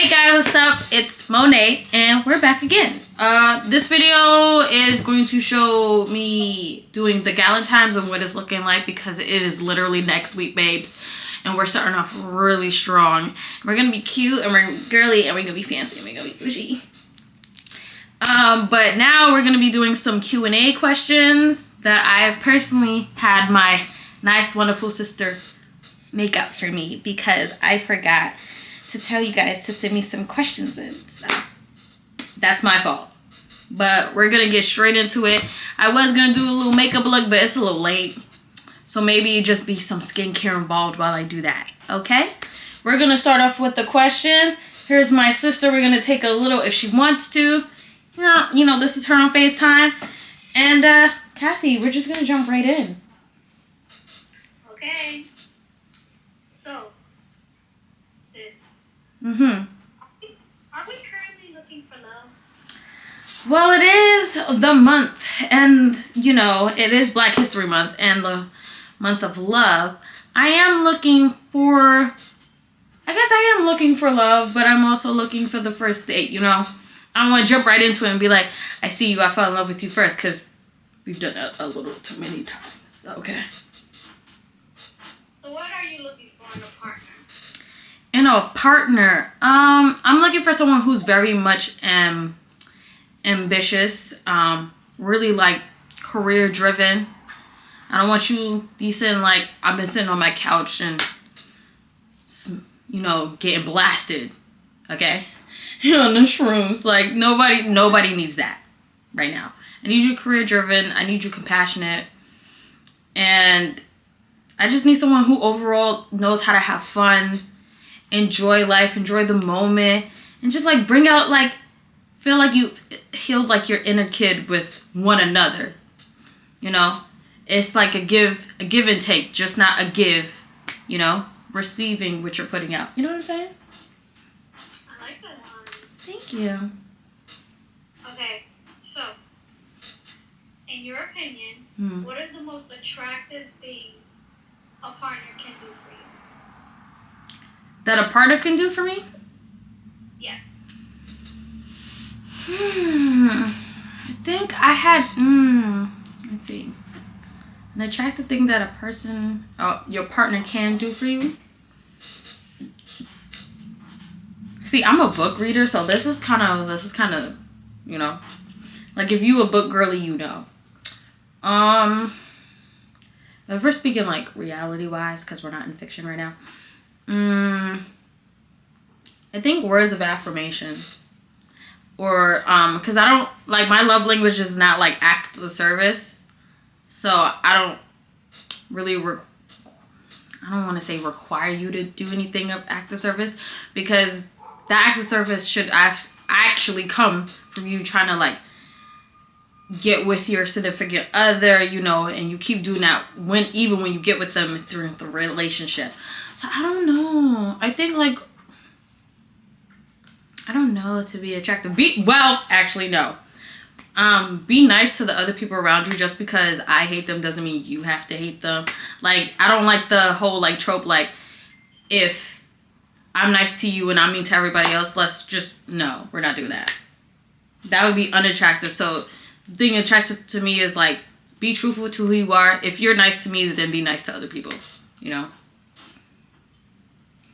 Hey guys, what's up? It's Monet and we're back again. This video is going to show me doing the Galentimes and what it's looking like because it is literally next week, babes. And we're starting off really strong. We're gonna be cute and we're girly and we're gonna be fancy and we're gonna be bougie. But now we're gonna be doing some Q&A questions that I have personally had my nice, wonderful sister make up for me because I forgot to tell you guys to send me some questions in. So that's my fault. But we're gonna get straight into it. I was gonna do a little makeup look, but it's a little late. So maybe just be some skincare involved while I do that. Okay? We're gonna start off with the questions. Here's my sister. We're gonna take a little, if she wants to. You know, this is her on FaceTime. And Kathy, we're just gonna jump right in. Okay. So, sis. Mm-hmm. Are we currently looking for love? Well, it is the month, and you know, it is Black History Month and the month of love. I am looking for love, but I'm also looking for the first date, you know. I don't want to jump right into it and be like, I see you, I fell in love with you first, because we've done it a little too many times. Okay. So what are you looking for in a partner? In a partner, I'm looking for someone who's very much ambitious, really like career driven. I don't want you be sitting like I've been sitting on my couch and, you know, getting blasted. Okay, on the shrooms. Like nobody needs that right now. I need you career driven. I need you compassionate, and I just need someone who overall knows how to have fun, enjoy life, enjoy the moment, and just like bring out like feel like you healed like your inner kid with one another. You know, it's like a give and take, just not a give. You know, receiving what you're putting out. You know what I'm saying? I like that one. Thank you. Okay, so in your opinion, what is the most attractive thing a partner can do for you? That a partner can do for me? Yes. I think I had, let's see. An attractive thing that a person, your partner can do for you. See, I'm a book reader, so this is kind of, you know, like if you a book girly, you know. If we're speaking like reality wise, because we're not in fiction right now. I think words of affirmation. Or, because I don't, like, my love language is not, like, act of service. So, I don't really, I don't want to say require you to do anything of act of service. Because that act of service should actually come from you trying to, like, get with your significant other, you know, and you keep doing that even when you get with them during the relationship. So, I don't know. I think, like, I don't know, to be attractive. Actually, no. Be nice to the other people around you. Just because I hate them doesn't mean you have to hate them. Like, I don't like the whole, like, trope, like, if I'm nice to you and I'm mean to everybody else, no, we're not doing that. That would be unattractive. So, being attractive to me is, like, be truthful to who you are. If you're nice to me, then be nice to other people, you know?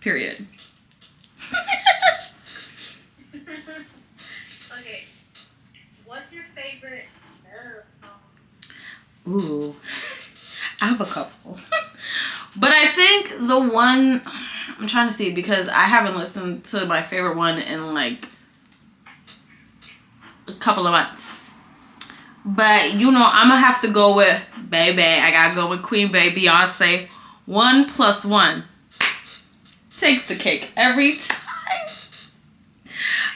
Period. Okay. What's your favorite love song? Ooh, I have a couple. But I think the one, I'm trying to see because I haven't listened to my favorite one in like a couple of months. But you know, I'm gonna have to go with Baby. I gotta go with Queen Bey, Beyonce. 1+1 takes the cake every time.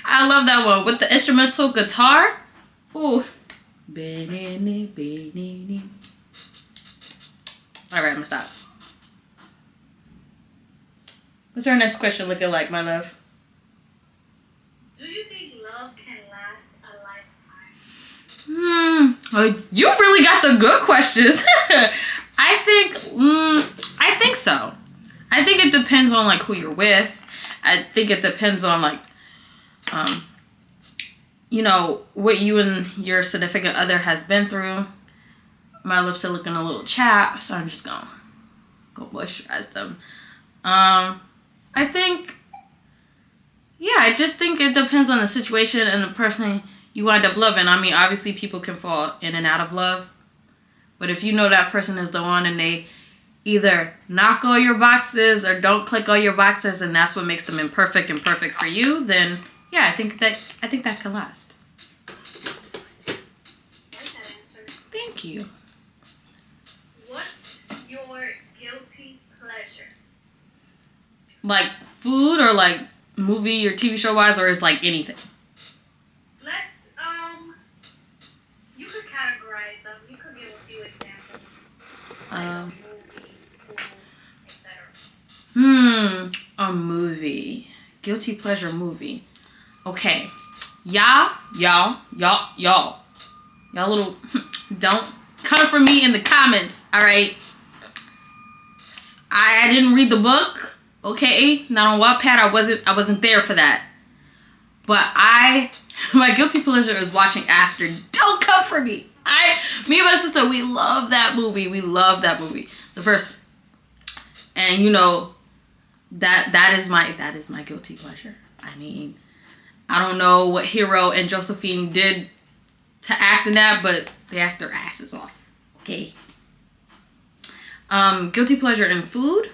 I love that one with the instrumental guitar. Ooh. All right, I'm gonna stop. What's our next question looking like, my love? Do you think love can last a lifetime? You really got the good questions. I think so. I think it depends on like who you're with. I think it depends on like you know, what you and your significant other has been through. My lips are looking a little chapped, so I'm just gonna go moisturize them. I think, yeah, I just think it depends on the situation and the person you wind up loving. I mean, obviously people can fall in and out of love, but if you know that person is the one and they either knock all your boxes or don't click all your boxes, and that's what makes them imperfect and perfect for you, then yeah, I think that can last. Thank you. What's your guilty pleasure? Like food or like movie or TV show wise, or is like anything? Let's you could categorize them. You could give a few examples. Like a movie, etc. A movie. Guilty pleasure movie. Okay. Y'all little don't come for me in the comments, all right? I didn't read the book, okay? Not on Wattpad. I wasn't there for that. But my guilty pleasure is watching After. Don't come for me. Me and my sister, we love that movie. The first one. And you know, that is my guilty pleasure. I mean, I don't know what Hero and Josephine did to act in that, but they act their asses off. Okay. Guilty pleasure in food.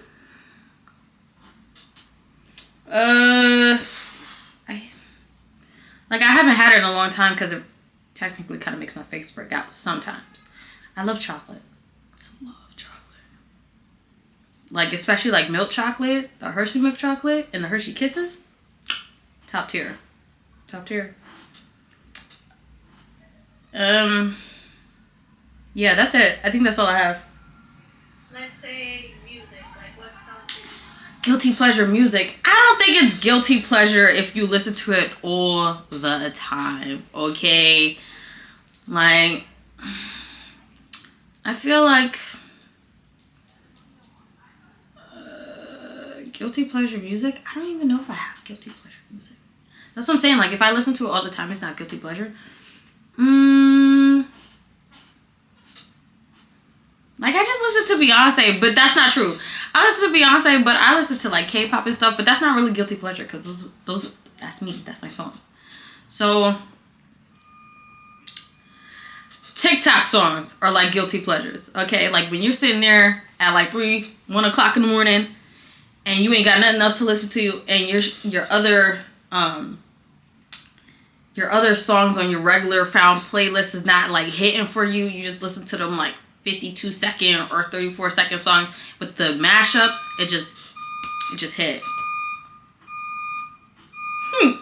I haven't had it in a long time because it technically kind of makes my face break out sometimes. I love chocolate. Like, especially like milk chocolate, the Hershey milk chocolate, and the Hershey Kisses. Top tier. Yeah, that's it. I think that's all I have. Let's say music. Like, what's something? Guilty pleasure music. I don't think it's guilty pleasure if you listen to it all the time, okay? Like, I feel like guilty pleasure music. I don't even know if I have guilty pleasure music. That's what I'm saying. Like, if I listen to it all the time, it's not guilty pleasure. Like, I just listen to Beyonce, but that's not true. I listen to Beyonce, but I listen to like K-pop and stuff, but that's not really guilty pleasure because those that's me. That's my song. So TikTok songs are like guilty pleasures. Okay, like when you're sitting there at like 1 o'clock in the morning and you ain't got nothing else to listen to, and your other songs on your regular found playlist is not like hitting for you. You just listen to them like 52-second or 34-second song with the mashups. It just hit. Good one.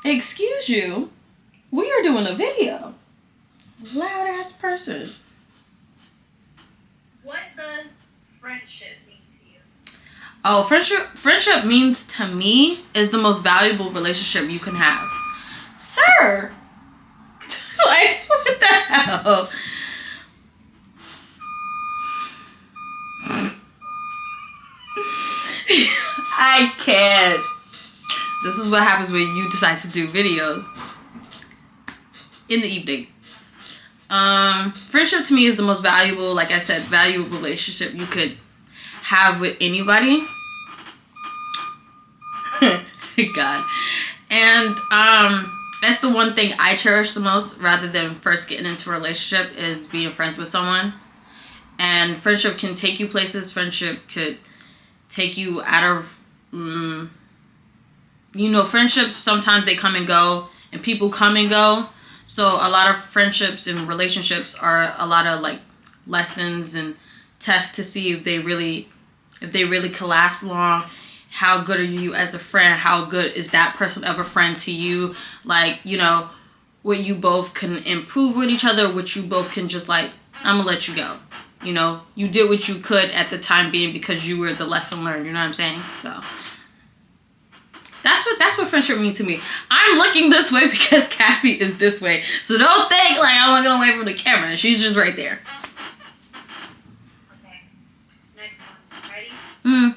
Okay. Excuse you. We are doing a video. Loud ass person. What does friendship mean to you? Oh, friendship means to me is the most valuable relationship you can have. Sir! Like, what the hell? I can't. This is what happens when you decide to do videos in the evening. Friendship to me is the most valuable, like I said, valuable relationship you could have with anybody. God. And that's the one thing I cherish the most rather than first getting into a relationship is being friends with someone. And friendship can take you places. Friendship could take you out of, friendships, sometimes they come and go and people come and go. So a lot of friendships and relationships are a lot of like lessons and tests to see if they really can last long. How good are you as a friend? How good is that person of a friend to you? Like, what you both can improve with each other, what you both can just like, I'm gonna let you go. You did what you could at the time being because you were the lesson learned. You know what I'm saying? So that's what friendship means to me. I'm looking this way because Kathy is this way. So don't think like I'm looking away from the camera. She's just right there. Okay. Next one. Ready?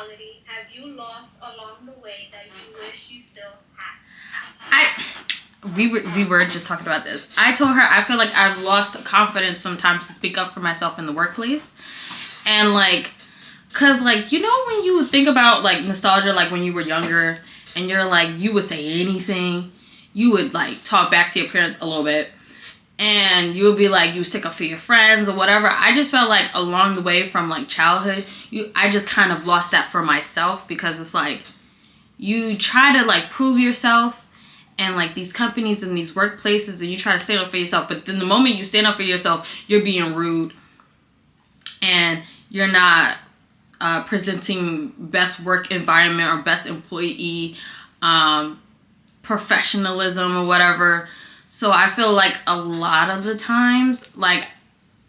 quality have you lost along the way that you wish you still had? We were just talking about this. I told her I feel like I've lost confidence sometimes to speak up for myself in the workplace. And like, cause like, you know, when you think about like nostalgia, like when you were younger and you're like, you would say anything, you would like talk back to your parents a little bit, and you would be like, you stick up for your friends or whatever. I just felt like along the way from like childhood, I just kind of lost that for myself, because it's like, you try to like prove yourself and like these companies and these workplaces, and you try to stand up for yourself, but then the moment you stand up for yourself, you're being rude and you're not presenting best work environment or best employee professionalism or whatever. So I feel like a lot of the times, like,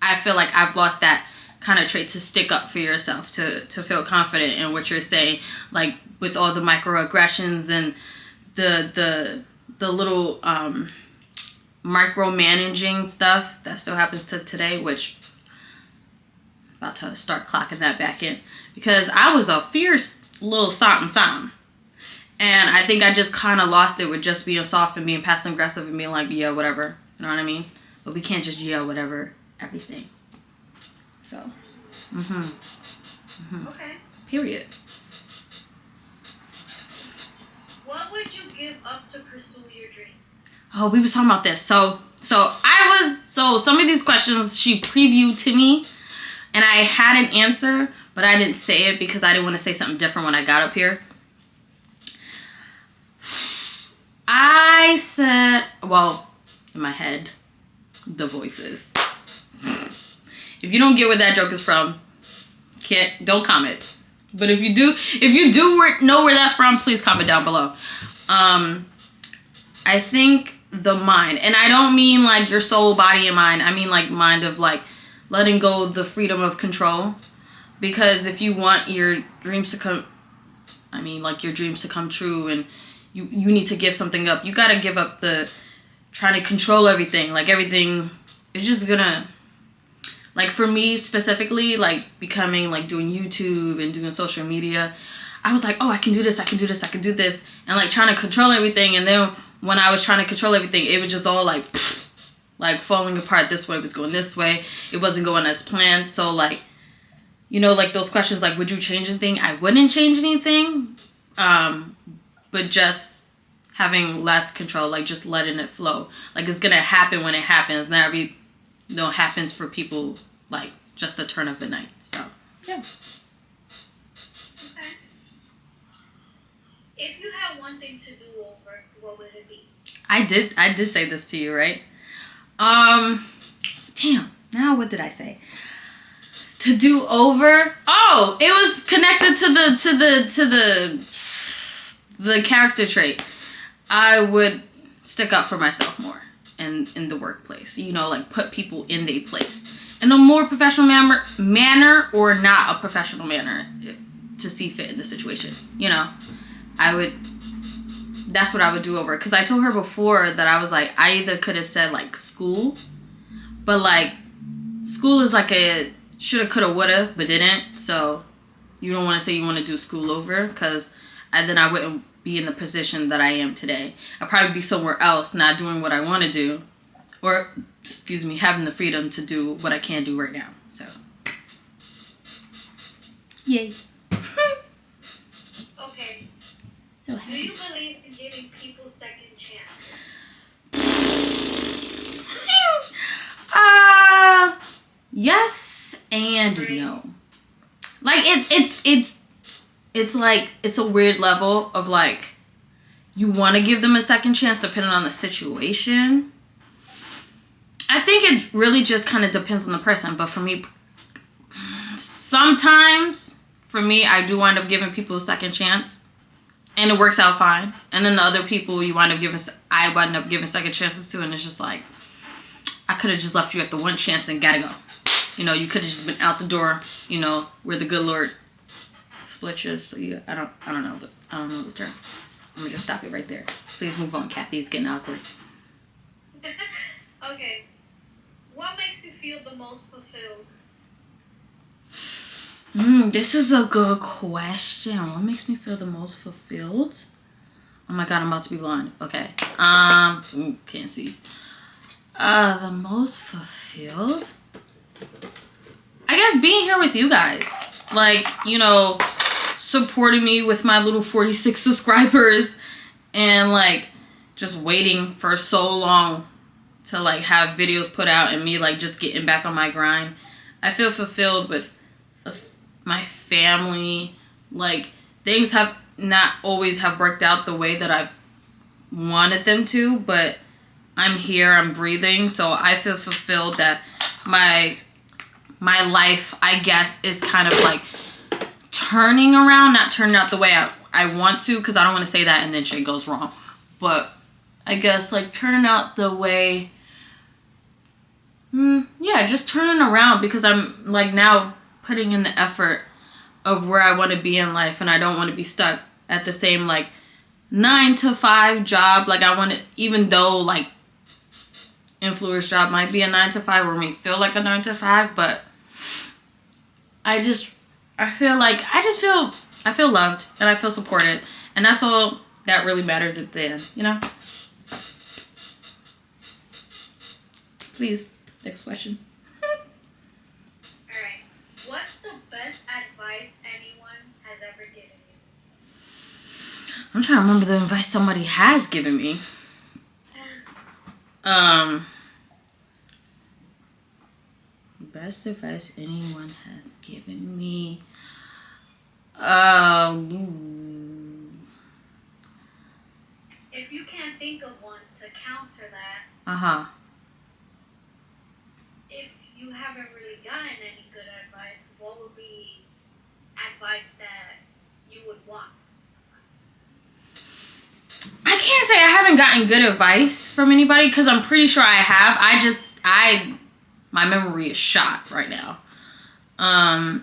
I feel like I've lost that kind of trait to stick up for yourself, to feel confident in what you're saying, like with all the microaggressions and the little micromanaging stuff that still happens to today, which about to start clocking that back in, because I was a fierce little something. And I think I just kind of lost it with just being soft and being passive aggressive and being like, yeah, whatever. You know what I mean? But we can't just yell whatever, everything. So, Okay. Period. What would you give up to pursue your dreams? Oh, we was talking about this. So some of these questions she previewed to me, and I had an answer, but I didn't say it because I didn't want to say something different when I got up here. I said, well, in my head, the voices. If you don't get where that joke is from, don't comment. But if you do know where that's from, please comment down below. I think the mind, and I don't mean like your soul, body, and mind. I mean like mind of like letting go of the freedom of control. Because if you want your dreams to come true, and you need to give something up, you gotta give up the trying to control everything. Like everything is just gonna, like for me specifically, like becoming like doing YouTube and doing social media, I was like, oh, I can do this, and like trying to control everything. And then when I was trying to control everything, it was just all like falling apart. This way was going this way. It wasn't going as planned. So like, you know, like those questions, like, would you change anything? I wouldn't change anything. But just having less control, like just letting it flow. Like it's gonna happen when it happens. Not happens for people like just the turn of the night. So yeah. Okay. If you had one thing to do over, what would it be? I did say this to you, right? Damn. Now what did I say? To do over? Oh, it was connected to the character trait. I would stick up for myself more in the workplace. You know, like put people in their place in a more professional manner or not a professional manner to see fit in the situation. You know, that's what I would do over. Because I told her before that I was like, I either could have said like school, but like school is like a shoulda, coulda, woulda, but didn't. So you don't want to say you want to do school over, because then I wouldn't be in the position that I am today. I'd probably be somewhere else, not doing what I want to do, or having the freedom to do what I can do right now. So, yay. Okay. So happy. Do you believe in giving people second chances? Yes and no. Like it's like it's a weird level of like you want to give them a second chance depending on the situation. I think it really just kind of depends on the person, but for me, sometimes for me, I do wind up giving people a second chance, and it works out fine. And then the other people I wind up giving second chances to, and it's just like I could have just left you at the one chance and gotta go. You know, you could have just been out the door. You know, where the good Lord split you. So I don't know the term. Let me just stop it right there. Please move on, Kathy. It's getting awkward. Okay. What makes you feel the most fulfilled? This is a good question. What makes me feel the most fulfilled? Oh my god, I'm about to be blind. Okay. Can't see. The most fulfilled? I guess being here with you guys. Like, you know, supporting me with my little 46 subscribers and like just waiting for so long to like have videos put out and me like just getting back on my grind. I feel fulfilled with my family. Like things have not always have worked out the way that I wanted them to, but I'm here, I'm breathing, so I feel fulfilled that my life, I guess, is kind of like turning around, not turning out the way I want to, because I don't want to say that and then shit goes wrong. But I guess like turning out the way, yeah, just turning around, because I'm like now putting in the effort of where I want to be in life, and I don't want to be stuck at the same like 9-to-5 job. Like I want to, even though like influencer job might be a 9-to-5 or may feel like a 9-to-5, but I feel loved and I feel supported, and that's all that really matters at the end, you know? Please, next question. Alright. What's the best advice anyone has ever given you? I'm trying to remember the advice somebody has given me. Best advice anyone has given me. If you can't think of one to counter that, if you haven't really gotten any good advice, what would be advice that you would want? I can't say I haven't gotten good advice from anybody, because I'm pretty sure I have. My memory is shot right now. I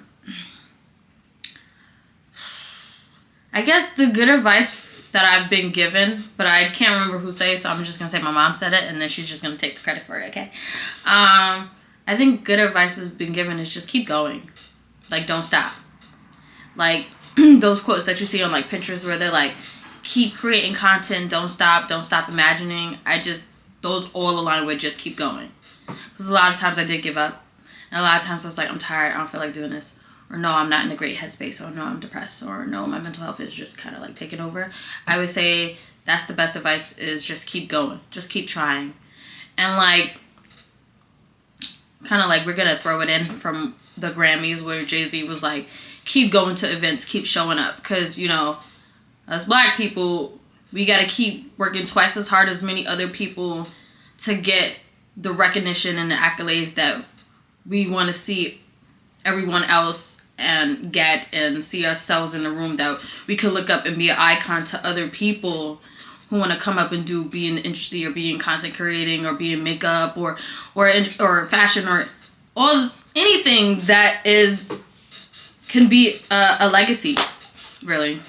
guess the good advice that I've been given, but I can't remember who said it, so I'm just going to say my mom said it, and then she's just going to take the credit for it, okay? I think good advice that's been given is just keep going. Like, don't stop. Like, those quotes that you see on, like, Pinterest where they're like, keep creating content, don't stop imagining. Those all align with just keep going. Because a lot of times I did give up. And a lot of times I was like, I'm tired, I don't feel like doing this. Or no, I'm not in a great headspace. Or no, I'm depressed. Or no, my mental health is just kind of like taking over. I would say that's the best advice, is just keep going. Just keep trying. And like, kind of like we're going to throw it in from the Grammys where Jay-Z was like, keep going to events, keep showing up. Because, you know, us black people, we got to keep working twice as hard as many other people to get the recognition and the accolades that we want to see everyone else and get, and see ourselves in the room, that we could look up and be an icon to other people who want to come up and be in the industry, or be in content creating, or be in makeup, or fashion, or anything that can be a legacy, really.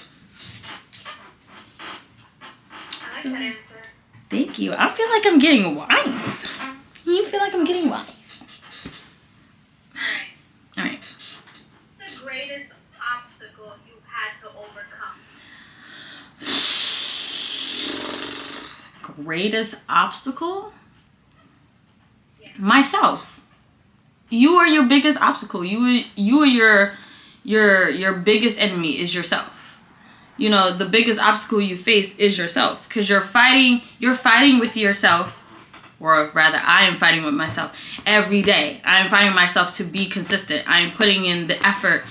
I like that answer. Thank you. I feel like I'm getting wise. You feel like I'm getting wise? All right. The greatest obstacle you've had to overcome? Greatest obstacle? Yeah. Myself. You are your biggest obstacle. You are your biggest enemy is yourself. You know, the biggest obstacle you face is yourself, because you're fighting with yourself, or rather I am fighting with myself every day. I am fighting myself to be consistent. I am putting in the effort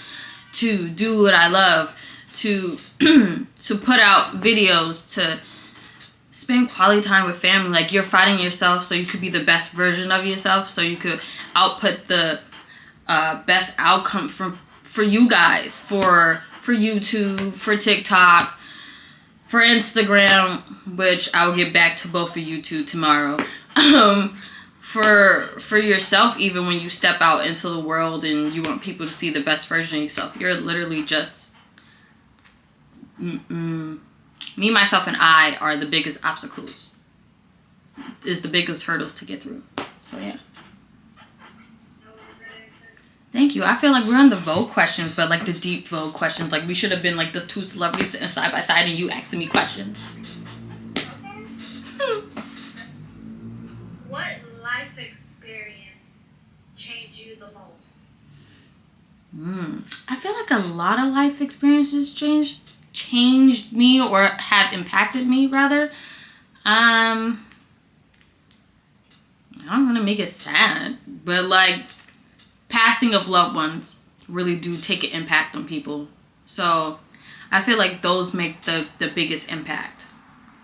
to do what I love, to put out videos, to spend quality time with family. Like, you're fighting yourself so you could be the best version of yourself, so you could output the best outcome for you guys, for YouTube, for TikTok, for Instagram, which I'll get back to both of you two tomorrow. For yourself, even when you step out into the world and you want people to see the best version of yourself, you're literally just me, myself, and I are the biggest obstacles. Is the biggest hurdles to get through. So yeah. That was a good answer. Thank Thank you. I feel like we're on the Vogue questions, but like the deep Vogue questions. Like we should have been like the two celebrities sitting side by side and you asking me questions. What life experience changed you the most? I feel like a lot of life experiences changed me or have impacted me rather. I don't want to make it sad, but like passing of loved ones really do take an impact on people. So I feel like those make the biggest impact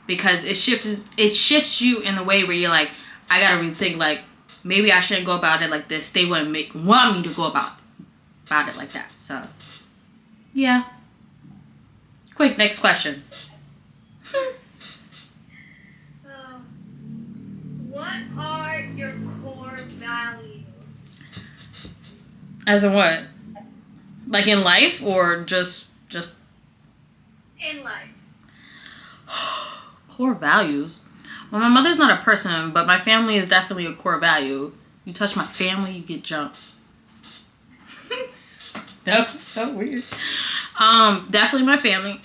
because it shifts you in a way where you're like, I gotta rethink, like maybe I shouldn't go about it like this. They wouldn't want me to go about it like that. So yeah. Quick, next question. What are your core values? As in what? Like in life or just in life? Core values. Well, my mother's not a person, but my family is definitely a core value. You touch my family, you get jumped. That was so weird. Definitely my family.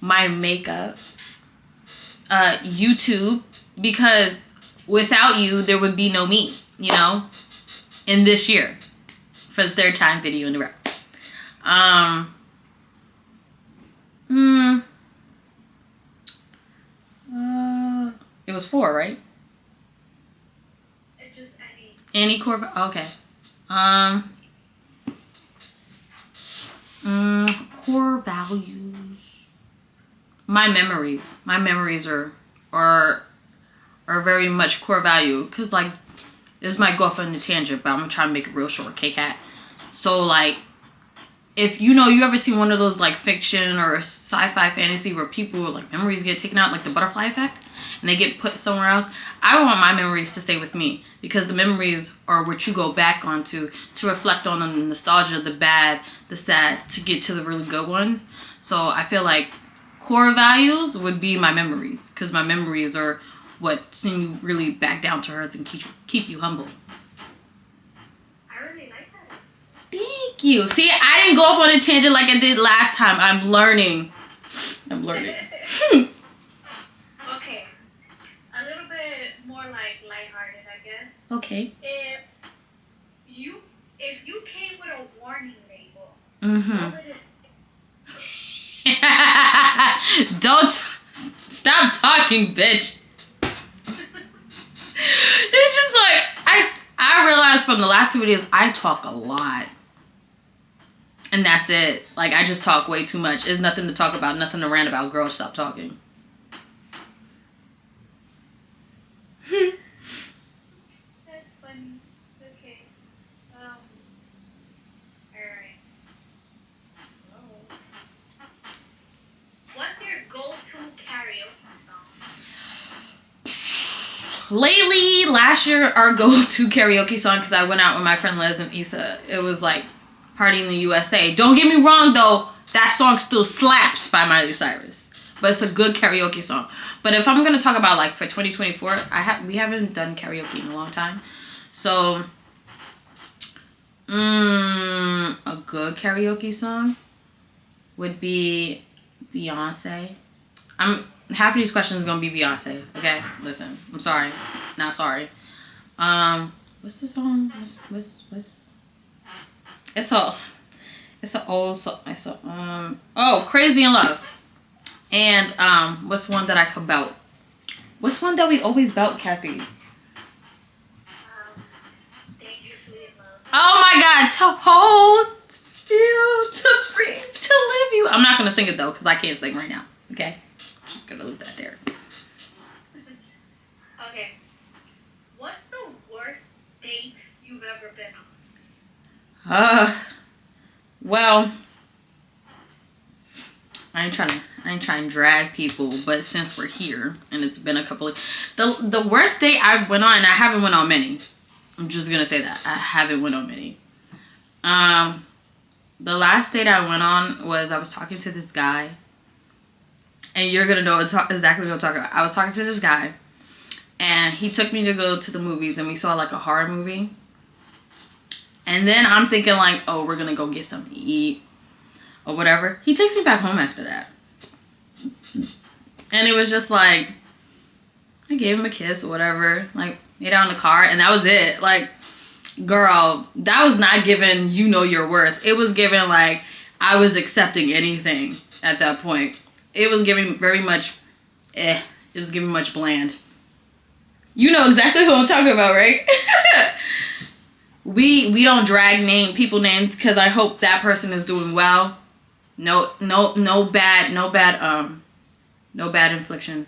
My makeup. YouTube, because without you, there would be no me, you know? In this year. For the third time video in the row. It was 4, right? It's just any. Any core, okay. Core values. My memories. My memories are very much core value. Cause like, this might go off on a tangent, but I'm gonna try to make it real short, K-Cat. So like, if you ever seen one of those like fiction or sci-fi fantasy where people like memories get taken out, like the butterfly effect, and they get put somewhere else, I want my memories to stay with me because the memories are what you go back onto to reflect on the nostalgia, the bad, the sad, to get to the really good ones. So I feel like core values would be my memories because my memories are what send you really back down to earth and keep you humble. Thank you. See, I didn't go off on a tangent like I did last time. I'm learning. Okay. A little bit more like lighthearted, I guess. Okay. If you came with a warning label, what would it say? Don't stop talking, bitch. It's just like I realized from the last 2 videos I talk a lot. And that's it. Like, I just talk way too much. There's nothing to talk about, nothing to rant about. Girl, stop talking. That's funny. Okay. Alright. Oh. What's your go-to karaoke song? Lately, last year, our go-to karaoke song, because I went out with my friend Liz and Issa, it was like Party in the USA. Don't get me wrong though, that song still slaps by Miley Cyrus. But it's a good karaoke song. But if I'm gonna talk about like for 2024, we haven't done karaoke in a long time. So a good karaoke song would be Beyonce. Half of these questions are gonna be Beyonce. Okay, listen. I'm sorry. Not sorry. What's the song? What's It's an old song. Crazy in Love. And what's one that I could belt? What's one that we always belt, Kathy? Dangerously in Love. Oh my God! To hold you, to breathe, to live you. I'm not gonna sing it though, because I can't sing right now. Okay, I'm just gonna leave that there. Okay. What's the worst date you've ever been on? Well, I ain't trying to drag people, but since we're here and it's been a couple of the worst date I've went on, and I haven't went on many. I'm just gonna say that I haven't went on many. The last date I went on was I was talking to this guy, and you're gonna know exactly what I'm talking about. I was talking to this guy, And he took me to go to the movies, and we saw like a horror movie. And then I'm thinking like, oh, we're gonna go get something to eat or whatever. He takes me back home after that. And it was just like, I gave him a kiss or whatever, like made out in the car, and that was it. Like, girl, that was not giving you know your worth. It was giving like I was accepting anything at that point. It was giving very much it was giving much bland. You know exactly who I'm talking about, right? We don't drag people names because I hope that person is doing well. No bad infliction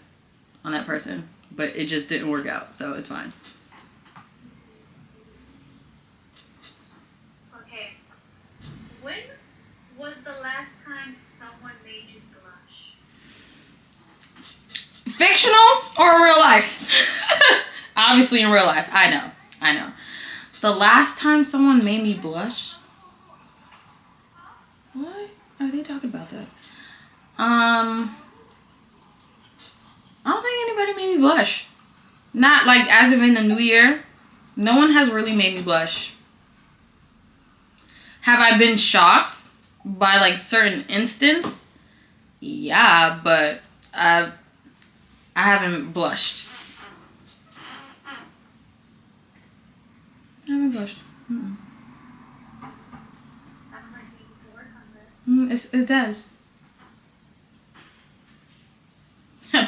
on that person, but it just didn't work out, so it's fine. Okay. When was the last time someone made you blush? Fictional or real life? Obviously in real life. I know. The last time someone made me blush? What are they talking about that? I don't think anybody made me blush. Not like as of in the new year. No one has really made me blush. Have I been shocked by like certain instance? Yeah, but I haven't blushed. I haven't blushed. Mm-mm. Sounds like we need to work on that. It does.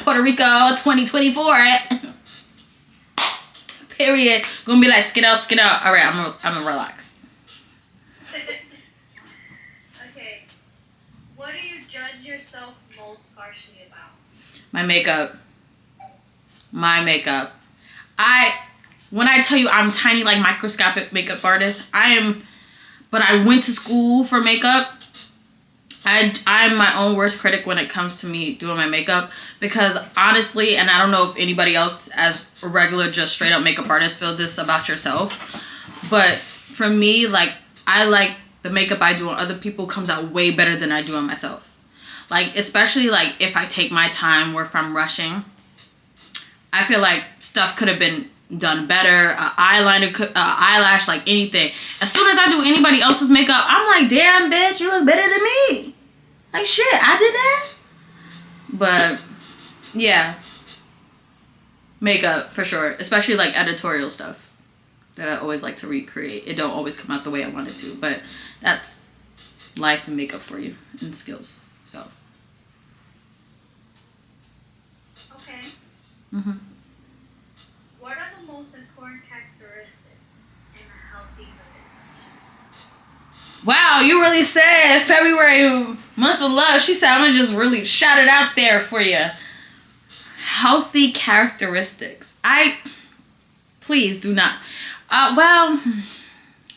Puerto Rico 2024. Period. Gonna be like skin out. All right, I'm gonna relax. Okay. What do you judge yourself most harshly about? My makeup. When I tell you I'm tiny, like microscopic makeup artist, but I went to school for makeup. I'm my own worst critic when it comes to me doing my makeup, because honestly, and I don't know if anybody else as a regular, just straight up makeup artist feel this about yourself, but for me, like, I like the makeup I do on other people comes out way better than I do on myself. Like, especially like if I take my time or if I'm rushing, I feel like stuff could have been done better. Eyeliner, eyelash, like anything. As soon as I do anybody else's makeup, I'm like, damn, bitch, you look better than me. Like, shit, I did that? But, yeah. Makeup, for sure. Especially, like, editorial stuff that I always like to recreate. It don't always come out the way I want it to. But that's life and makeup for you. And skills. So. Okay. Mm-hmm. What are the most important characteristics in a healthy relationship? Wow, you really said February, month of love. She said, I'm going to just really shout it out there for you. Healthy characteristics. Please do not.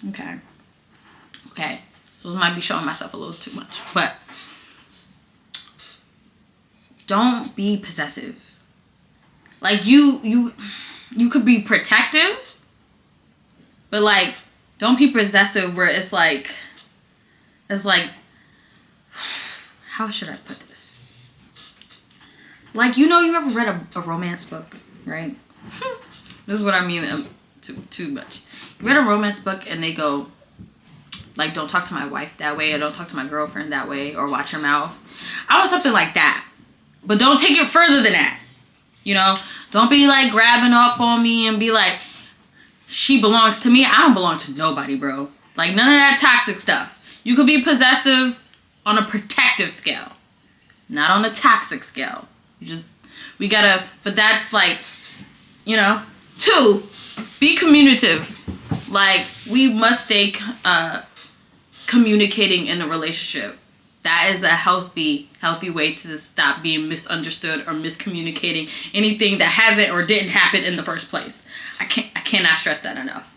Okay. So I might be showing myself a little too much. But don't be possessive. Like, you could be protective, but like, don't be possessive where it's like, how should I put this? Like, you ever read a romance book, right? This is what I mean too much. You read a romance book and they go, like, don't talk to my wife that way, or don't talk to my girlfriend that way, or watch your mouth. I want something like that. But don't take it further than that. Don't be like grabbing up on me and be like, she belongs to me. I don't belong to nobody, bro. Like, none of that toxic stuff. You could be possessive on a protective scale, not on a toxic scale. But that's like, 2, be communicative. Like, we must stay communicating in a relationship. That is a healthy way to stop being misunderstood or miscommunicating anything that hasn't or didn't happen in the first place. I cannot stress that enough.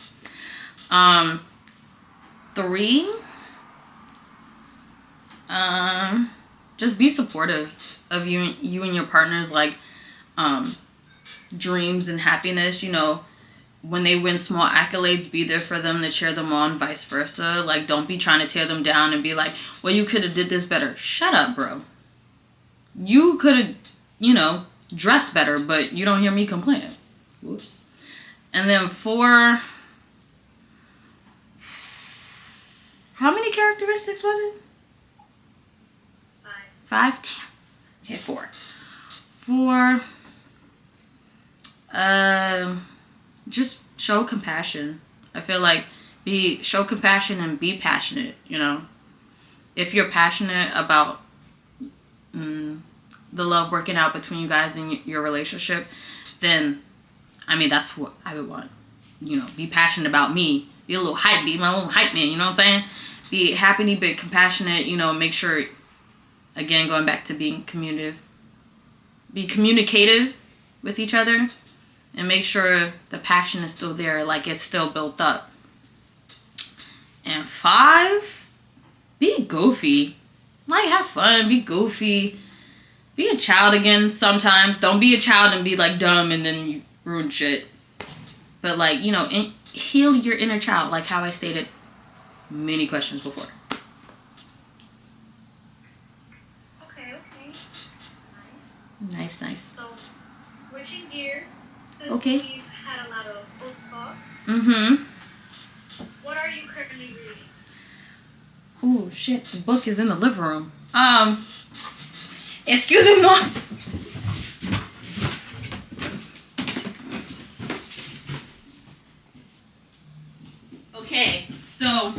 3, just be supportive of you and your partner's like dreams and happiness. When they win small accolades, be there for them to cheer them on, vice versa. Like, don't be trying to tear them down and be like, well, you could have did this better. Shut up, bro. You could have, dressed better, but you don't hear me complaining. And then 4. How many characteristics was it? 5. 5? Damn. Okay, 4. 4. Just show compassion. I feel like show compassion and be passionate, you know. If you're passionate about the love working out between you guys in your relationship, then, I mean, that's what I would want. You know, be passionate about me. Be a little hype. Be my little hype man, you know what I'm saying? Be happy, be compassionate, you know, make sure, again, going back to being communicative. Be communicative with each other. And make sure the passion is still there, like it's still built up. And 5, be goofy. Like, have fun, be goofy. Be a child again sometimes. Don't be a child and be, like, dumb and then you ruin shit. But, like, you know, heal your inner child, like how I stated many questions before. Okay. Nice. So, switching gears. Since Okay. we've had a lot of book talk. Mm-hmm. What are you currently reading? Oh, shit. The book is in the living room. Excuse me, Mom. Okay, so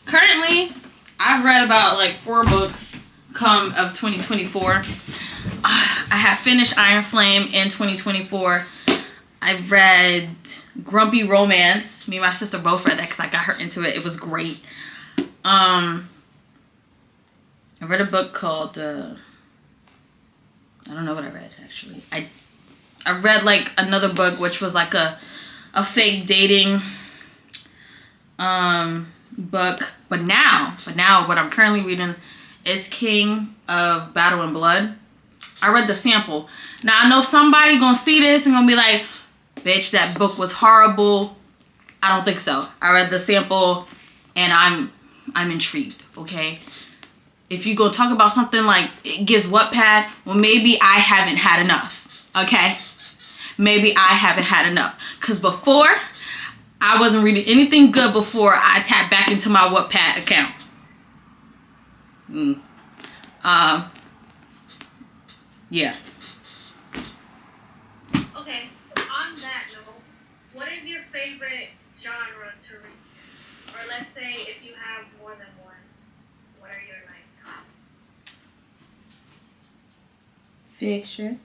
currently I've read about like 4 books come of 2024. I have finished Iron Flame in 2024. I read Grumpy Romance. Me and my sister both read that because I got her into it. It was great. I read a book called I don't know what I read actually. I read like another book which was like a fake dating book. But now what I'm currently reading is King of Battle and Blood. I read the sample. Now I know somebody gonna see this and gonna be like, bitch, that book was horrible. I don't think so. I read the sample and I'm intrigued, okay? If you go talk about something like it gives Wattpad, well, maybe I haven't had enough, okay? Maybe I haven't had enough. Because before, I wasn't reading anything good before I tapped back into my Wattpad account. Yeah. Okay, on that note, what is your favorite genre to read? Or let's say if you have more than one, what are your like top? Fiction.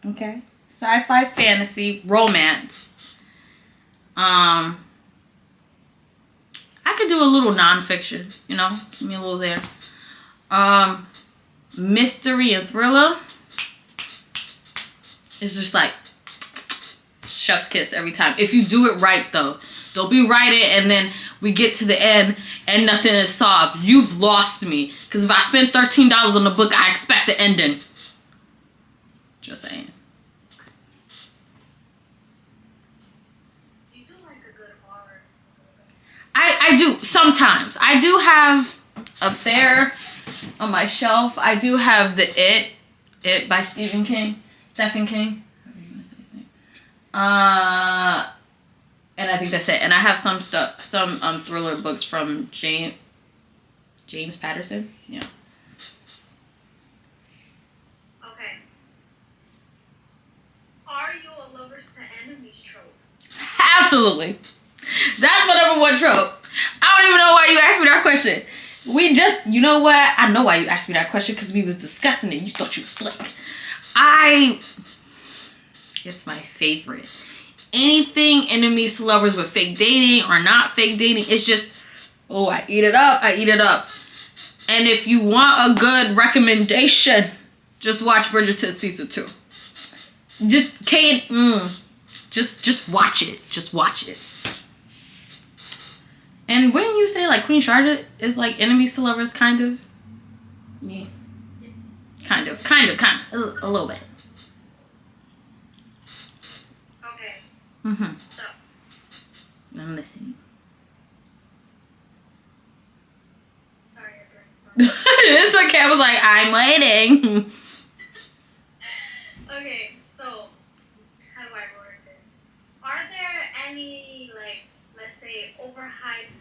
Okay. Sci-fi, fantasy, romance. I could do a little nonfiction, you know, give me a little there. Mystery and thriller. It's just like chef's kiss every time. If you do it right, though. Don't be writing and then we get to the end and nothing is solved. You've lost me. Because if I spend $13 on the book, I expect the ending. Just saying. You do like a good horror. I do sometimes. I do have up there on my shelf, I do have the It by Stephen King. Stephen King. However you want to say his name. And I think that's it. And I have some thriller books from James Patterson. Yeah. Okay. Are you a lovers to enemies trope? Absolutely. That's my number 1 trope. I don't even know why you asked me that question. You know what? I know why you asked me that question because we was discussing it. You thought you was slick. It's my favorite. Anything enemies to lovers with fake dating or not fake dating, it's just, I eat it up. And if you want a good recommendation, just watch Bridgerton season 2. Just watch it. Just watch it. And when you say like Queen Charlotte is like enemies to lovers, kind of. Yeah. Kind of. A little bit. Okay. Mm-hmm. So. I'm listening. Sorry, I It's okay. I was like, I'm waiting. Okay, so how do I word this? Are there overhyped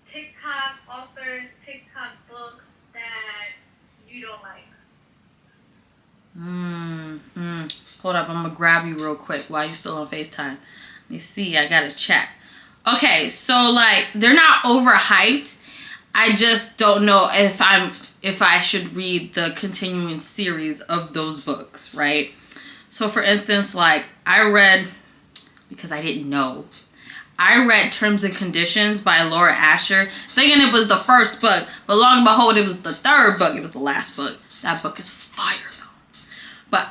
TikTok authors, TikTok books that you don't like? Hold up, I'm gonna grab you real quick while you're still on FaceTime. Let me see, I gotta check. Okay, so like they're not overhyped. I just don't know if I should read the continuing series of those books, right? So for instance, like I read, because I didn't know, I read Terms and Conditions by Laura Asher, thinking it was the first book, but long and behold, it was the third book. It was the last book. That book is fire though. But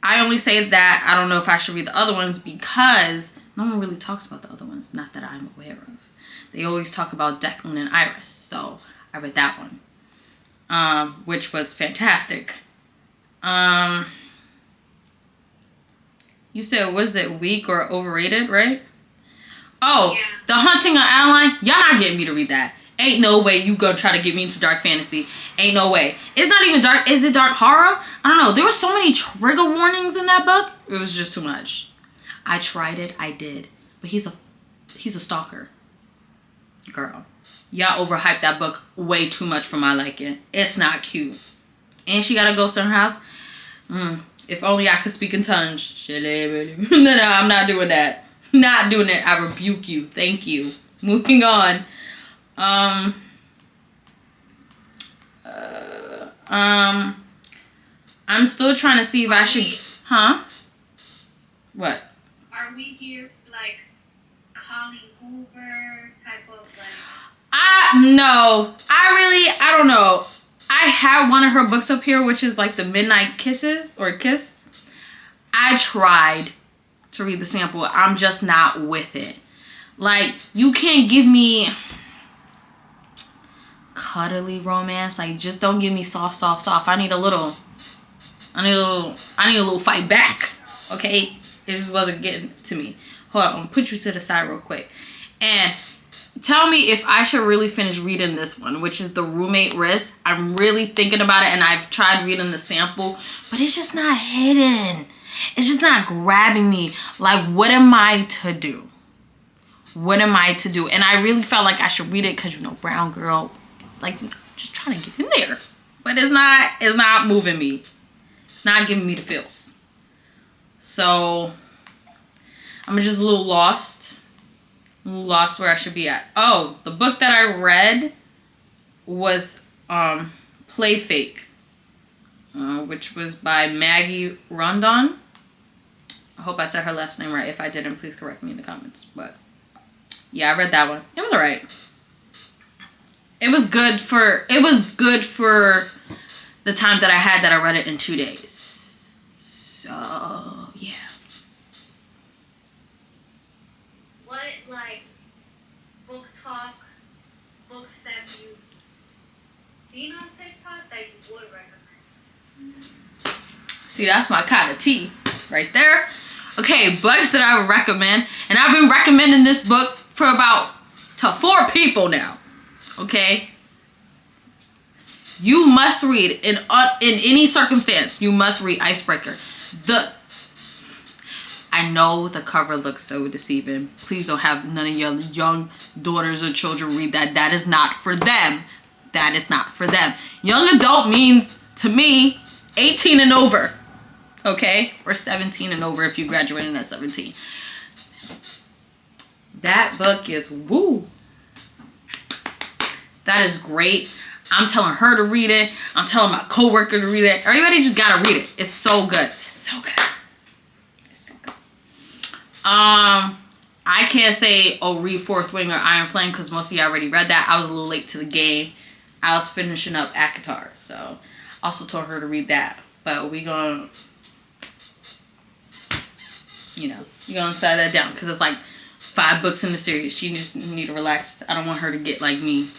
I only say that I don't know if I should read the other ones because no one really talks about the other ones, not that I'm aware of. They always talk about Declan and Iris, so I read that one, which was fantastic. You said, was it weak or overrated, right? Oh, yeah. The Haunting of Adeline, y'all not getting me to read that. Ain't no way you gonna try to get me into dark fantasy. Ain't no way. It's not even dark. Is it dark horror? I don't know. There were so many trigger warnings in that book. It was just too much. I tried it. I did. But he's a stalker. Girl. Y'all overhyped that book way too much for my liking. It's not cute. And she got a ghost in her house. If only I could speak in tongues. No, I'm not doing that. Not doing it. I rebuke you. Thank you. Moving on. I'm still trying to see if I should... Huh? What? Are we here, like, Colleen Hoover type of, like... No. I don't know. I have one of her books up here, which is, like, The Midnight Kisses, or Kiss. I tried to read the sample. I'm just not with it. Like, you can't give me cuddly romance. Like, just don't give me soft. I need a little fight back. Okay? It just wasn't getting to me. Hold on, I'm gonna put you to the side real quick. And tell me if I should really finish reading this one, which is The Roommate Risk. I'm really thinking about it, and I've tried reading the sample, but it's just not hidden. It's just not grabbing me. Like, what am I to do? What am I to do? And I really felt like I should read it because, you know, brown girl, like, just trying to get in there. But it's not moving me. It's not giving me the feels. So, I'm just a little lost. A little lost where I should be at. Oh, the book that I read was Play Fake, which was by Maggie Rondon. I hope I said her last name right. If I didn't, please correct me in the comments. But yeah, I read that one. It was alright. It was good for the time that I had that I read it in 2 days. So yeah. What, like, book talk, books that you've seen on TikTok that you would recommend? See, that's my kind of tea right there. Okay, books that I would recommend. And I've been recommending this book for to 4 people now. Okay? You must read, in any circumstance, you must read Icebreaker. I know the cover looks so deceiving. Please don't have none of your young daughters or children read that. That is not for them. That is not for them. Young adult means, to me, 18 and over. Okay? Or 17 and over if you graduated at 17. That book is woo. That is great. I'm telling her to read it. I'm telling my coworker to read it. Everybody just gotta read it. It's so good. It's so good. It's so good. I can't say, read Fourth Wing or Iron Flame because most of you already read that. I was a little late to the game. I was finishing up ACOTAR, so also told her to read that. But we gonna, you gonna set that down because it's like 5 books in the series. She just need to relax. I don't want her to get like me.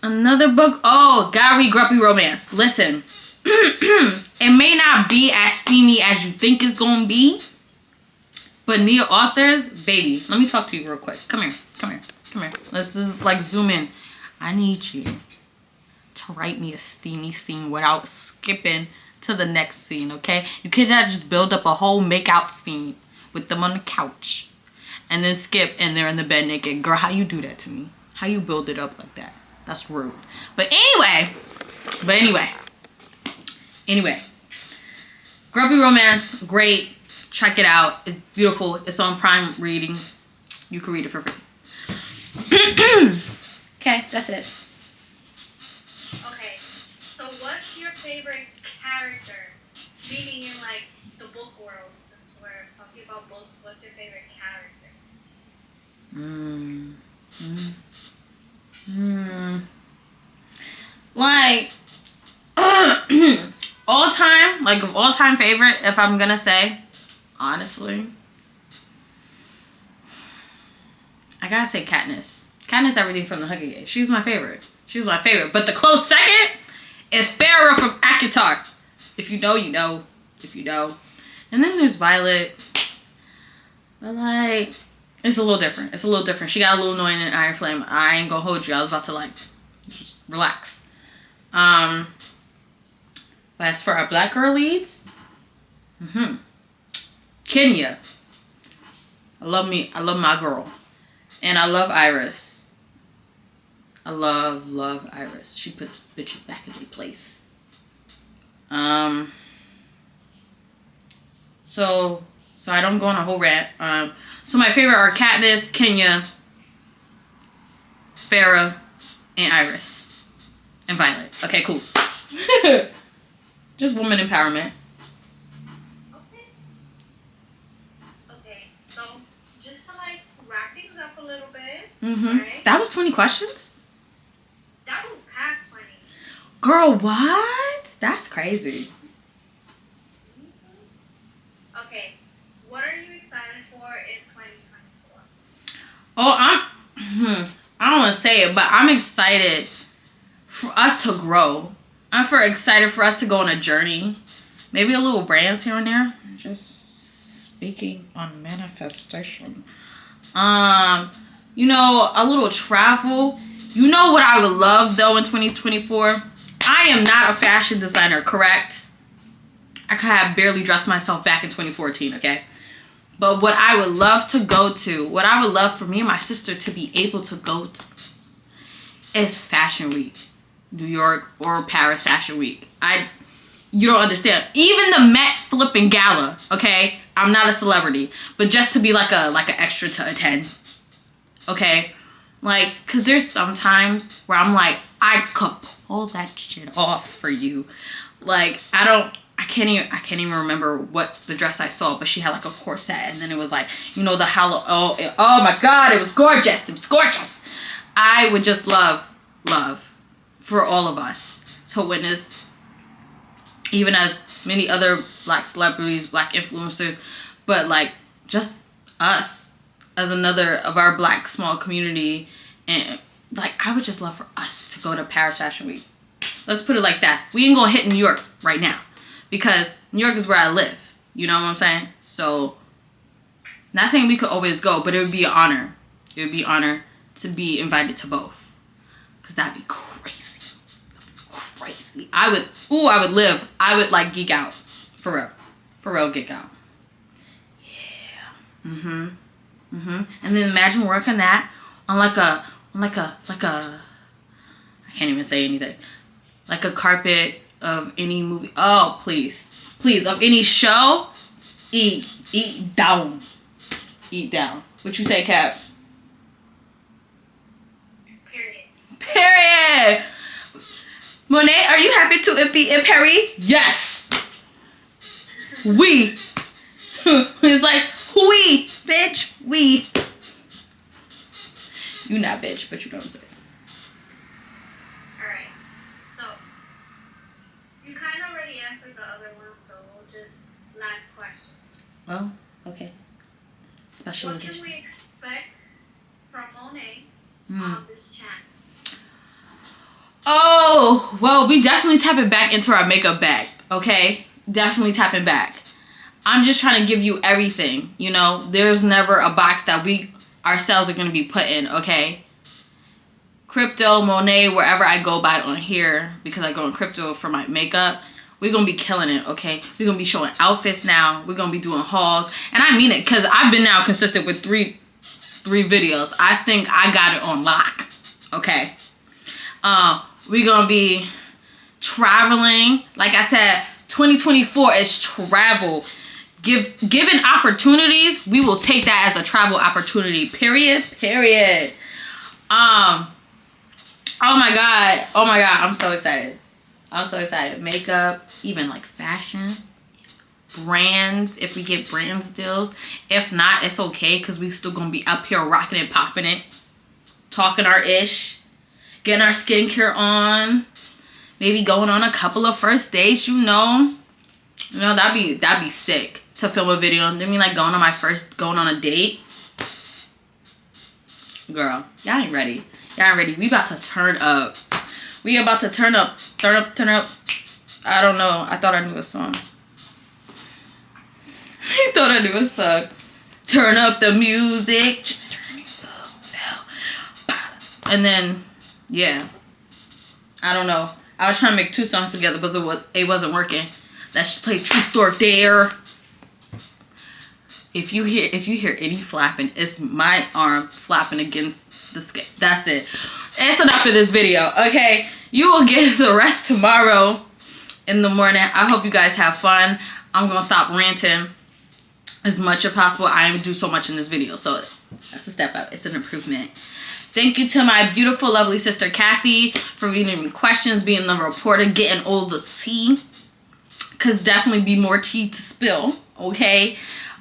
Another book. Oh, gotta read Grumpy Romance. Listen, it may not be as steamy as you think it's gonna be, but Nia authors, baby, let me talk to you real quick. Come here. Let's just like zoom in. I need you to write me a steamy scene without skipping to the next scene, okay? You cannot just build up a whole make-out scene with them on the couch and then skip and they're in the bed naked. Girl, how you do that to me? How you build it up like that? That's rude. But anyway. Grumpy Romance, great. Check it out. It's beautiful. It's on Prime Reading. You can read it for free. Okay, that's it. Okay, so what's your favorite character? Meaning in like the book world, since we're talking about books, what's your favorite character? Like all time favorite, if I'm gonna say, honestly, I gotta say Katniss. Katniss Everything from the Hunger Games. She's my favorite. But the close second is Farrah from ACOTAR. If you know, you know. If you know. And then there's Violet. But like, it's a little different. She got a little annoying in Iron Flame. I ain't gonna hold you. I was about to like, just relax. But as for our black girl leads, Kenya. I love my girl. And I love Iris. I love Iris. She puts bitches back in their place. So I don't go on a whole rant. So my favorite are Katniss, Kenya, Farrah, and Iris. And Violet. Okay, cool. Just woman empowerment. Okay, so just to like wrap things up a little bit. Right? That was 20 questions? That was past 20. Girl, what? That's crazy. Okay, what are you excited for in 2024? Oh, I don't want to say it, but I'm excited for us to grow. I'm excited for us to go on a journey. Maybe a little brands here and there. Just speaking on manifestation. A little travel. You know what I would love though in 2024? I am not a fashion designer, correct? I could have barely dressed myself back in 2014, okay? But what I would love to go to, what I would love for me and my sister to be able to go to is Fashion Week. New York or Paris Fashion Week. You don't understand. Even the Met flipping gala, okay? I'm not a celebrity, but just to be like an extra to attend. Okay? Like, cause there's sometimes where I'm like, I could pull that shit off for you. Like, I can't even remember what the dress I saw, but she had like a corset, and then it was like, the oh my God, it was gorgeous. I would just love for all of us to witness, even as many other black celebrities, black influencers, but like just us as another of our black small community. And like, I would just love for us to go to Paris Fashion Week. Let's put it like that. We ain't gonna hit New York right now because New York is where I live. You know what I'm saying? So, not saying we could always go, but it would be an honor. It would be an honor to be invited to both. Because that'd be crazy. I would like geek out. For real geek out. Yeah. And then imagine working that on like a I can't even say anything. Like a carpet of any movie. Oh, please, of any show. Eat down. What you say, Cap? Period. Monet, are you happy to be in Paris? Yes. We. It's like, we, bitch, we. You not bitch, but you know what I'm saying. Alright, so, you kind of already answered the other one, so we'll just, last question. Oh, okay. Special What edition. can we expect from Monet on this channel? Oh, well, we definitely tapping back into our makeup bag, okay? Definitely tapping back. I'm just trying to give you everything, There's never a box that we ourselves are going to be put in, okay? Crypto, Monet, wherever I go by on here, because I go in crypto for my makeup, we're going to be killing it, okay? We're going to be showing outfits now. We're going to be doing hauls. And I mean it, because I've been now consistent with 3 3 videos. I think I got it on lock. Okay. We're going to be traveling. Like I said, 2024 is travel. Given opportunities, we will take that as a travel opportunity. Period. Oh my god, I'm so excited. Makeup, even like fashion, brands, if we get brands deals. If not, it's okay, because we still gonna be up here rocking and popping it, talking our ish, getting our skincare on, maybe going on a couple of first dates. That'd be sick to film a video. I mean, like going on a date. Girl, y'all ain't ready. We about to turn up. Turn up. I don't know. I thought I knew a song. Turn up the music. Just turn it up now. And then, yeah. I don't know. I was trying to make 2 songs together, but it wasn't working. Let's play Truth or Dare. If you hear any flapping, it's my arm flapping against the skin. That's it. It's enough for this video. Okay, you will get the rest tomorrow in the morning. I hope you guys have fun. I'm gonna stop ranting as much as possible. I do so much in this video, so that's a step up. It's an improvement. Thank you to my beautiful, lovely sister Kathy for reading me questions, being the reporter, getting all the tea. Cause definitely be more tea to spill. Okay.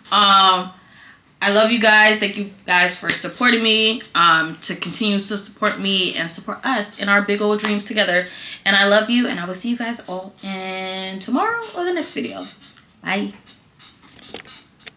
I love you guys. Thank you guys for supporting me. To continue to support me and support us in our big old dreams together. And I love you, and I will see you guys all in tomorrow or the next video. Bye.